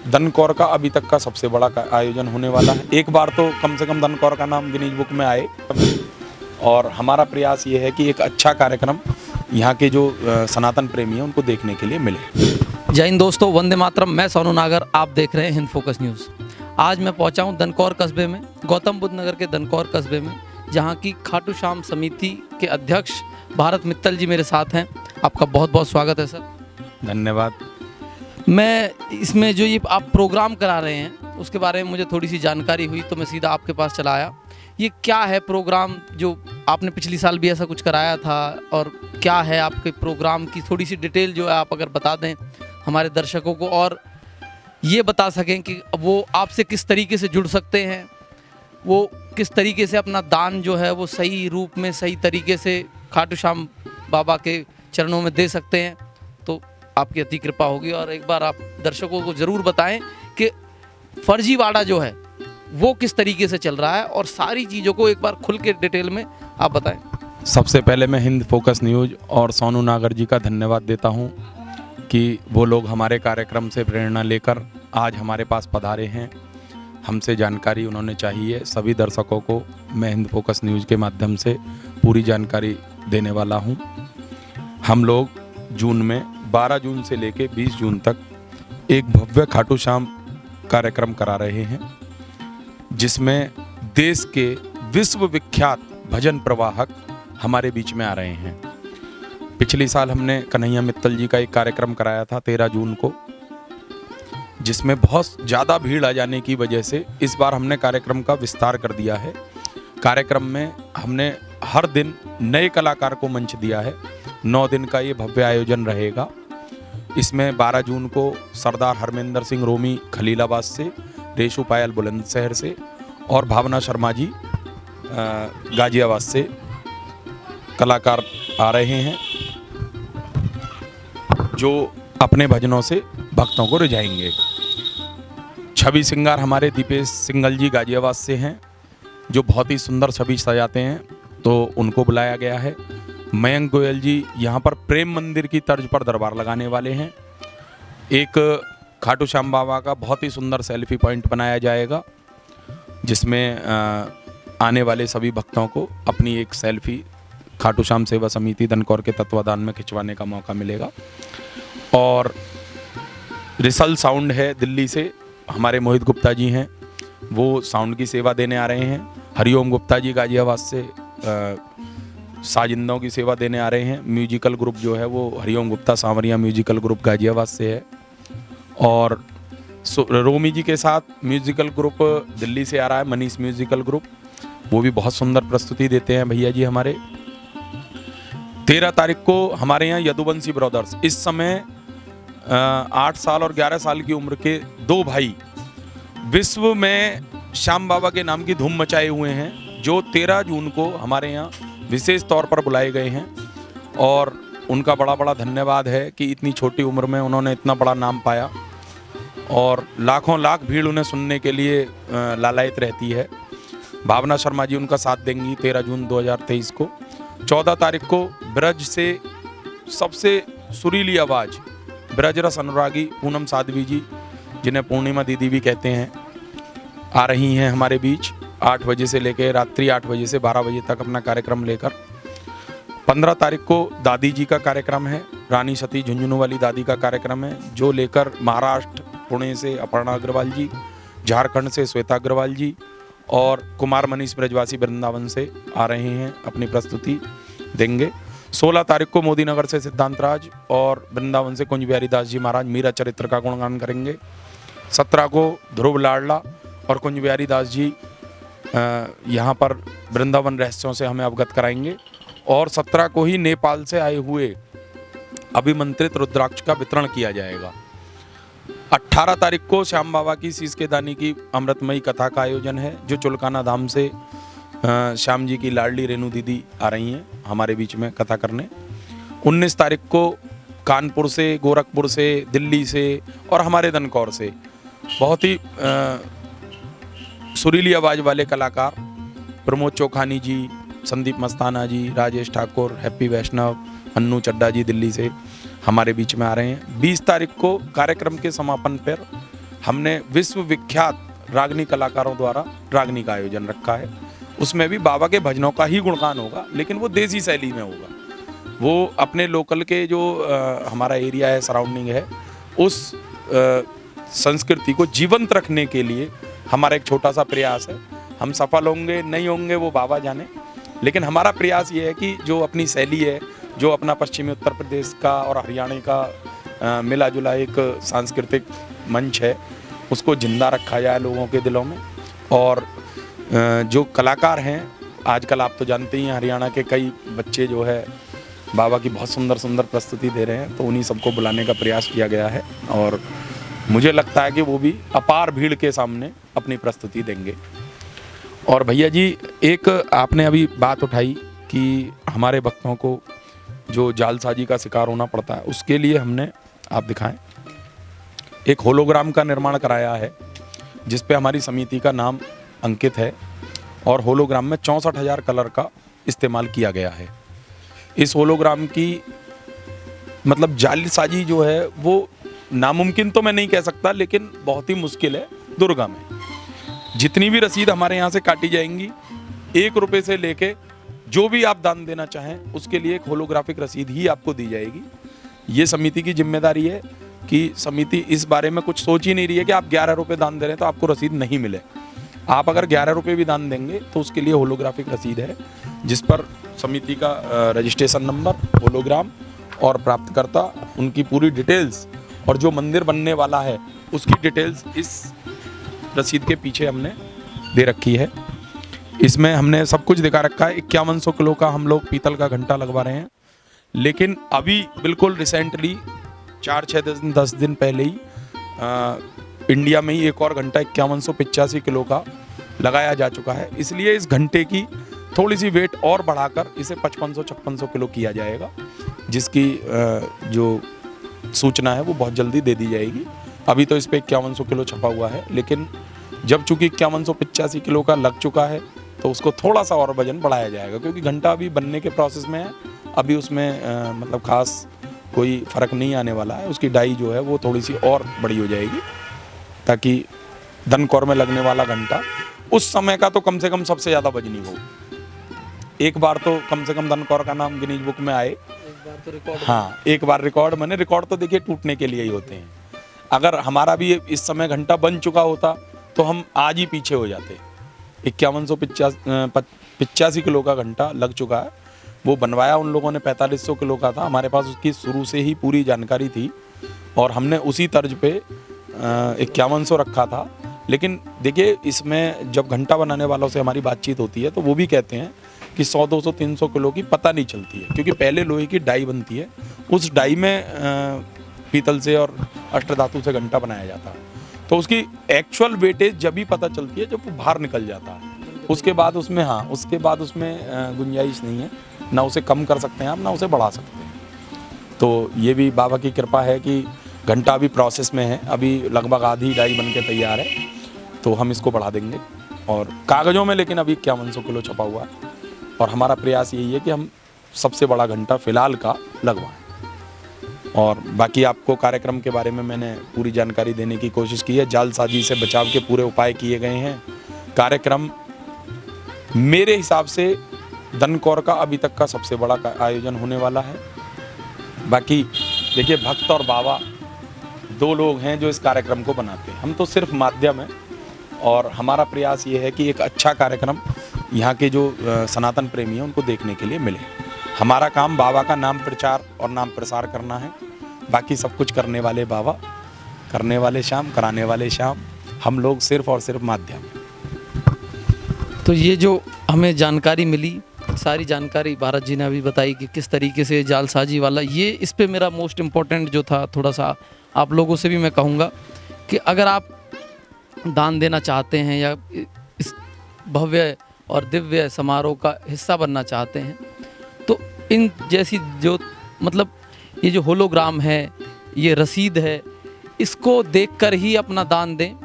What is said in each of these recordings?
दनकौर का अभी तक का सबसे बड़ा आयोजन होने वाला है। एक बार तो कम से कम दनकौर का नाम गिनीज बुक में आए, और हमारा प्रयास ये है कि एक अच्छा कार्यक्रम यहाँ के जो सनातन प्रेमी हैं उनको देखने के लिए मिले। जय हिंद दोस्तों, वंदे मातरम। मैं सोनू नागर, आप देख रहे हैं हिंद फोकस न्यूज़। आज मैं पहुंचा हूं दनकौर कस्बे में, गौतम बुद्ध नगर के दनकौर कस्बे में, जहां की खाटू श्याम समिति के अध्यक्ष भारत मित्तल जी मेरे साथ हैं। आपका बहुत बहुत स्वागत है सर। धन्यवाद। मैं इसमें जो ये आप प्रोग्राम करा रहे हैं उसके बारे में मुझे थोड़ी सी जानकारी हुई तो मैं सीधा आपके पास चला आया। ये क्या है प्रोग्राम जो आपने पिछली साल भी ऐसा कुछ कराया था, और क्या है आपके प्रोग्राम की थोड़ी सी डिटेल जो है आप अगर बता दें हमारे दर्शकों को, और ये बता सकें कि वो आपसे किस तरीके से जुड़ सकते हैं, वो किस तरीके से अपना दान जो है वो सही रूप में सही तरीके से खाटू श्याम बाबा के चरणों में दे सकते हैं, तो आपकी अति कृपा होगी। और एक बार आप दर्शकों को ज़रूर बताएं कि फर्जीवाड़ा जो है वो किस तरीके से चल रहा है, और सारी चीज़ों को एक बार खुल के डिटेल में आप बताएं। सबसे पहले मैं हिंद फोकस न्यूज़ और सोनू नागर जी का धन्यवाद देता हूं कि वो लोग हमारे कार्यक्रम से प्रेरणा लेकर आज हमारे पास पधारे हैं। हमसे जानकारी उन्होंने चाहिए। सभी दर्शकों को मैं हिंद फोकस न्यूज़ के माध्यम से पूरी जानकारी देने वाला हूं। हम लोग जून में 12 जून से लेकर 20 जून तक एक भव्य खाटू श्याम कार्यक्रम करा रहे हैं, जिसमें देश के विश्व विख्यात भजन प्रवाहक हमारे बीच में आ रहे हैं। पिछली साल हमने कन्हैया मित्तल जी का एक कार्यक्रम कराया था 13 जून को, जिसमें बहुत ज़्यादा भीड़ आ जाने की वजह से इस बार हमने कार्यक्रम का विस्तार कर दिया है। कार्यक्रम में हमने हर दिन नए कलाकार को मंच दिया है। 9 दिन का ये भव्य आयोजन रहेगा। इसमें 12 जून को सरदार हरमेंद्र सिंह रोमी खलीलाबाद से, रेशु पायल बुलंदशहर से और भावना शर्मा जी गाजियाबाद से कलाकार आ रहे हैं, जो अपने भजनों से भक्तों को रिझाएंगे। छवि सिंगार हमारे दीपेश सिंगल जी गाजियाबाद से हैं, जो बहुत ही सुंदर छवि सजाते हैं, तो उनको बुलाया गया है। मयंक गोयल जी यहाँ पर प्रेम मंदिर की तर्ज पर दरबार लगाने वाले हैं। एक खाटू श्याम बाबा का बहुत ही सुंदर सेल्फी पॉइंट बनाया जाएगा, जिसमें आने वाले सभी भक्तों को अपनी एक सेल्फी खाटू श्याम सेवा समिति दनकौर के तत्वाधान में खिंचवाने का मौका मिलेगा। और रिसल साउंड है दिल्ली से, हमारे मोहित गुप्ता जी हैं, वो साउंड की सेवा देने आ रहे हैं। हरिओम गुप्ता जी गाजियाबाद से साजिंदों की सेवा देने आ रहे हैं। म्यूजिकल ग्रुप जो है वो हरिओम गुप्ता सांवरिया म्यूजिकल ग्रुप गाजियाबाद से है। और रोमी जी के साथ म्यूजिकल ग्रुप दिल्ली से आ रहा है, मनीष म्यूजिकल ग्रुप, वो भी बहुत सुंदर प्रस्तुति देते हैं भैया जी हमारे। 13 तारीख को हमारे यहाँ यदुवंशी ब्रदर्स, इस समय 8 साल और 11 साल की उम्र के 2 भाई विश्व में श्याम बाबा के नाम की धूम मचाए हुए हैं, जो 13 जून को हमारे यहाँ विशेष तौर पर बुलाए गए हैं। और उनका बड़ा बड़ा धन्यवाद है कि इतनी छोटी उम्र में उन्होंने इतना बड़ा नाम पाया, और लाखों लाख भीड़ उन्हें सुनने के लिए लालायित रहती है। भावना शर्मा जी उनका साथ देंगी 13 जून 2023 को। 14 तारीख को ब्रज से सबसे सुरीली आवाज़ ब्रजरस अनुरागी पूनम साध्वी जी, जिन्हें पूर्णिमा दीदी भी कहते हैं, आ रही हैं हमारे बीच 8 बजे से लेकर रात्रि 8 बजे से 12 बजे तक अपना कार्यक्रम लेकर। 15 तारीख को दादी जी का कार्यक्रम है, रानी सती झुंझुनू वाली दादी का कार्यक्रम है, जो लेकर महाराष्ट्र पुणे से अपर्णा अग्रवाल जी, झारखंड से श्वेता अग्रवाल जी और कुमार मनीष ब्रजवासी वृंदावन से आ रहे हैं, अपनी प्रस्तुति देंगे। 16 तारीख को मोदी नगर से सिद्धांत राज और वृंदावन से कुंज बिहारी दास जी महाराज मीरा चरित्र का गुणगान करेंगे। 17 को ध्रुव लाडला और कुंज बिहारी दास जी यहाँ पर वृंदावन रहस्यों से हमें अवगत कराएंगे। और 17 को ही नेपाल से आए हुए अभिमंत्रित रुद्राक्ष का वितरण किया जाएगा। 18 तारीख को श्याम बाबा की शीश के दानी की अमृतमयी कथा का आयोजन है, जो चुलकाना धाम से श्याम जी की लाडली रेणु दीदी आ रही हैं हमारे बीच में कथा करने। 19 तारीख को कानपुर से, गोरखपुर से, दिल्ली से और हमारे दनकौर से बहुत ही सुरीली आवाज़ वाले कलाकार प्रमोद चौखानी जी, संदीप मस्ताना जी, राजेश ठाकुर, हैप्पी वैष्णव, अन्नू चड्डा जी दिल्ली से हमारे बीच में आ रहे हैं। 20 तारीख को कार्यक्रम के समापन पर हमने विश्व विख्यात रागनी कलाकारों द्वारा रागनी का आयोजन रखा है। उसमें भी बाबा के भजनों का ही गुणगान होगा, लेकिन वो देसी शैली में होगा। वो अपने लोकल के जो हमारा एरिया है, सराउंडिंग है, उस संस्कृति को जीवंत रखने के लिए हमारा एक छोटा सा प्रयास है। हम सफल होंगे नहीं होंगे वो बाबा जाने, लेकिन हमारा प्रयास ये है कि जो अपनी शैली है, जो अपना पश्चिमी उत्तर प्रदेश का और हरियाणा का मिला जुला एक सांस्कृतिक मंच है, उसको जिंदा रखा जाए लोगों के दिलों में। और जो कलाकार हैं आजकल, आप तो जानते ही हैं, हरियाणा के कई बच्चे जो है बाबा की बहुत सुंदर सुंदर प्रस्तुति दे रहे हैं, तो उन्हीं सबको बुलाने का प्रयास किया गया है। और मुझे लगता है कि वो भी अपार भीड़ के सामने अपनी प्रस्तुति देंगे। और भैया जी, एक आपने अभी बात उठाई कि हमारे भक्तों को जो जालसाजी का शिकार होना पड़ता है, उसके लिए हमने, आप दिखाएं, एक होलोग्राम का निर्माण कराया है, जिस पे हमारी समिति का नाम अंकित है। और होलोग्राम में 64,000 कलर का इस्तेमाल किया गया है। इस होलोग्राम की मतलब जालसाजी जो है वो नामुमकिन तो मैं नहीं कह सकता, लेकिन बहुत ही मुश्किल है दुर्गम है। जितनी भी रसीद हमारे यहाँ से काटी जाएंगी, 1 रुपये से लेके जो भी आप दान देना चाहें उसके लिए एक होलोग्राफिक रसीद ही आपको दी जाएगी। ये समिति की जिम्मेदारी है कि समिति इस बारे में कुछ सोच ही नहीं रही है कि आप 11 रुपये दान दे रहे हैं तो आपको रसीद नहीं मिले। आप अगर 11 रुपये भी दान देंगे तो उसके लिए होलोग्राफिक रसीद है, जिस पर समिति का रजिस्ट्रेशन नंबर, होलोग्राम और प्राप्तकर्ता, उनकी पूरी डिटेल्स और जो मंदिर बनने वाला है उसकी डिटेल्स इस रसीद के पीछे हमने दे रखी है। इसमें हमने सब कुछ दिखा रखा है। 5100 किलो का हम लोग पीतल का घंटा लगवा रहे हैं, लेकिन अभी बिल्कुल रिसेंटली 4-6 दिन पहले ही इंडिया में ही एक और घंटा 5185 किलो का लगाया जा चुका है। इसलिए इस घंटे की थोड़ी सी वेट और बढ़ाकर इसे 5500-5600 किलो किया जाएगा, जिसकी जो सूचना है वो बहुत जल्दी दे दी जाएगी। अभी तो इस पे 5100 किलो छपा हुआ है, लेकिन जब चूंकि 5185 किलो का लग चुका है तो उसको थोड़ा सा और वजन बढ़ाया जाएगा, क्योंकि घंटा अभी बनने के प्रोसेस में है। अभी उसमें मतलब खास कोई फ़र्क नहीं आने वाला है। उसकी डाई जो है वो थोड़ी सी और बड़ी हो जाएगी, ताकि धनकौर में लगने वाला घंटा उस समय का तो कम से कम सबसे ज़्यादा वजनी हो। एक बार तो कम से कम धनकौर का नाम गिनीज बुक में आए। तो रिकॉर्ड, हाँ, एक बार रिकॉर्ड बने। रिकॉर्ड तो देखिए टूटने के लिए ही होते हैं। अगर हमारा भी इस समय घंटा बन चुका होता तो हम आज ही पीछे हो जाते। 5185 किलो का घंटा लग चुका है। वो बनवाया उन लोगों ने 4500 किलो का था। हमारे पास उसकी शुरू से ही पूरी जानकारी थी और हमने उसी तर्ज पे 5100 रखा था। लेकिन देखिए, इसमें जब घंटा बनाने वालों से हमारी बातचीत होती है तो वो भी कहते हैं कि 100, 200, 300 किलो की पता नहीं चलती है, क्योंकि पहले लोहे की डाई बनती है। उस डाई में पीतल से और अष्टधातु से घंटा बनाया जाता है, तो उसकी एक्चुअल वेटेज जब भी पता चलती है जब वो बाहर निकल जाता है। उसके बाद उसमें, हाँ, उसके बाद उसमें गुंजाइश नहीं है, ना उसे कम कर सकते हैं आप, ना उसे बढ़ा सकते हैं। तो ये भी बाबा की कृपा है कि घंटा अभी प्रोसेस में है। अभी लगभग आधी डाई बन के तैयार है, तो हम इसको बढ़ा देंगे। और कागज़ों में लेकिन अभी 5100 किलो छपा हुआ है, और हमारा प्रयास यही है कि हम सबसे बड़ा घंटा फ़िलहाल का लगवाएं। और बाकी आपको कार्यक्रम के बारे में मैंने पूरी जानकारी देने की कोशिश की है। जालसाजी से बचाव के पूरे उपाय किए गए हैं। कार्यक्रम मेरे हिसाब से धनकौर का अभी तक का सबसे बड़ा आयोजन होने वाला है। बाकी देखिए, भक्त और बाबा 2 लोग हैं जो इस कार्यक्रम को बनाते हैं। हम तो सिर्फ माध्यम हैं, और हमारा प्रयास ये है कि एक अच्छा कार्यक्रम यहाँ के जो सनातन प्रेमी हैं उनको देखने के लिए मिले। हमारा काम बाबा का नाम प्रचार और नाम प्रसार करना है। बाकी सब कुछ करने वाले बाबा, करने वाले श्याम, कराने वाले श्याम। हम लोग सिर्फ और सिर्फ माध्यम। तो ये जो हमें जानकारी मिली, सारी जानकारी भारत जी ने अभी बताई कि किस तरीके से जालसाजी वाला, ये इस पे मेरा मोस्ट इम्पोर्टेंट जो था, थोड़ा सा आप लोगों से भी मैं कहूँगा कि अगर आप दान देना चाहते हैं या इस भव्य और दिव्य समारोह का हिस्सा बनना चाहते हैं, तो इन जैसी जो मतलब ये जो होलोग्राम है, ये रसीद है, इसको देखकर ही अपना दान दें।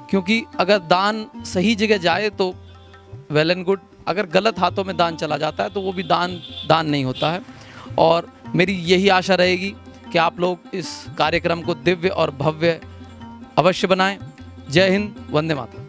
क्योंकि अगर दान सही जगह जाए तो वेल एंड गुड, अगर गलत हाथों में दान चला जाता है तो वो भी दान नहीं होता है। और मेरी यही आशा रहेगी कि आप लोग इस कार्यक्रम को दिव्य और भव्य अवश्य बनाएं। जय हिंद, वंदे मातरम।